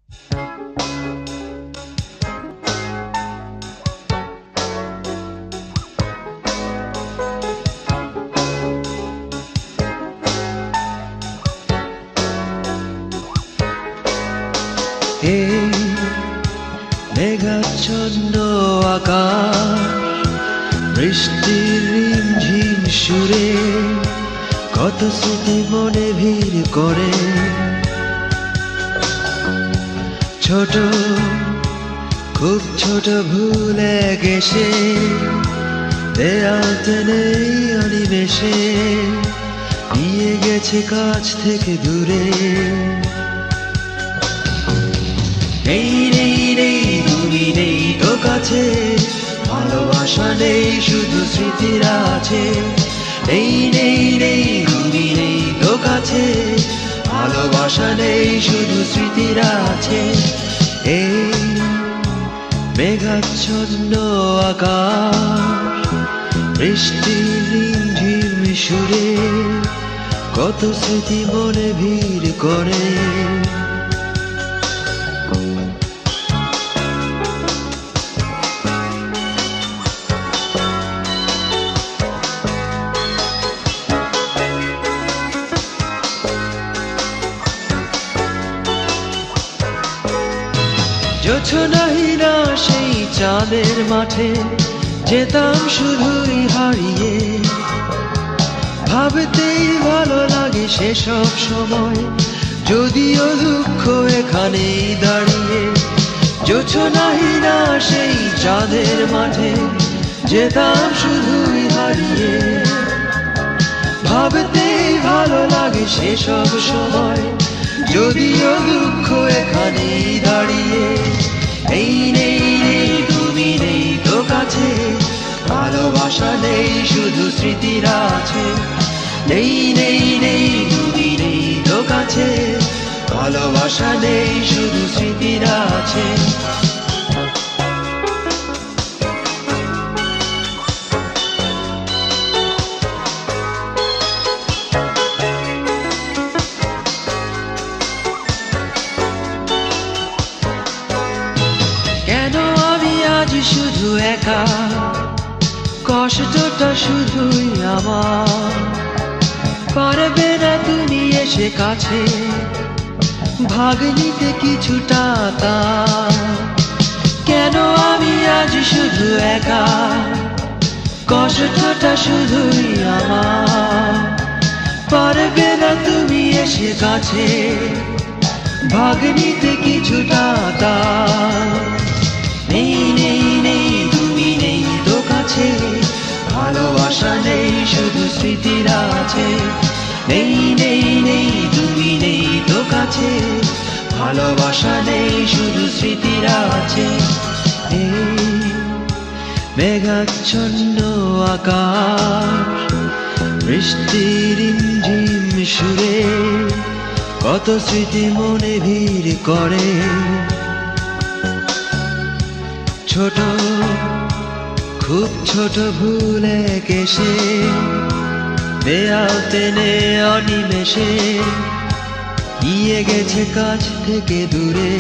এই মেঘাচ্ছন্ন আকাশ, বৃষ্টির রিমঝিম সুরে কত স্মৃতি মনে ভিড় করে। ছোট খুব ছোট ভুলে গেছে, দেয়াল টেনে অনিমেষে নিয়ে গেছে কাছ থেকে দূরে। নেই নেই নেই তুমি নেই তো কাছে, ভালোবাসা নেই শুধু স্মৃতিরা আছে। নেই নেই নেই তুমি নেই তো কাছে, ভালোবাসা নেই শুধু স্মৃতিরা আছে। এই মেঘাচ্ছন্ন আকাশ, বৃষ্টির রিমঝিম সুরে কত স্মৃতি মনে ভিড় করে। জোছনাহীনা সেই চাঁদের মাঠে যেতাম শুধুই হারিয়ে, ভাবতেই ভালো লাগে সেসব সময়, যদিও দুঃখ এখানেই দাঁড়িয়ে। জোছনাহীনা সেই চাঁদের মাঠে যেতাম শুধুই হারিয়ে, ভাবতেই ভালো লাগে সেসব সময়, যদিও দুঃখ এখানেই দাঁড়িয়ে। এই নেই নেই তুমি নেই তো কাছে, ভালোবাসা নেই শুধু স্মৃতিরা আছে। নেই নেই নেই তুমি নেই তো কাছে, ভালোবাসা নেই শুধু স্মৃতিরা আছে। শুধু একা, কষ্টটা শুধুই আমার, পারবে না তুমি এসে কাছে ভাগ নিতে কিছুটা তা। কেন আমি আজ শুধু একা, কষ্টটা শুধুই আমার, পারবে না তুমি এসে কাছে ভাগ নিতে কিছুটা তা। নেই নেই নেই তুমি নেই তো কাছে, ভালোবাসা নেই শুধু স্মৃতিরা আছে। নেই নেই নেই তুমি নেই তো কাছে, ভালোবাসা নেই শুধু স্মৃতিরা আছে। এই মেঘাচ্ছন্ন আকাশ, বৃষ্টির রিমঝিম সুরে কত স্মৃতি মনে ভিড় করে। ছোট খুব ছোট ভুলে গেছে, দেয়াল টেনে অনিমেষে নিয়ে গেছে কাছ থেকে দূরে।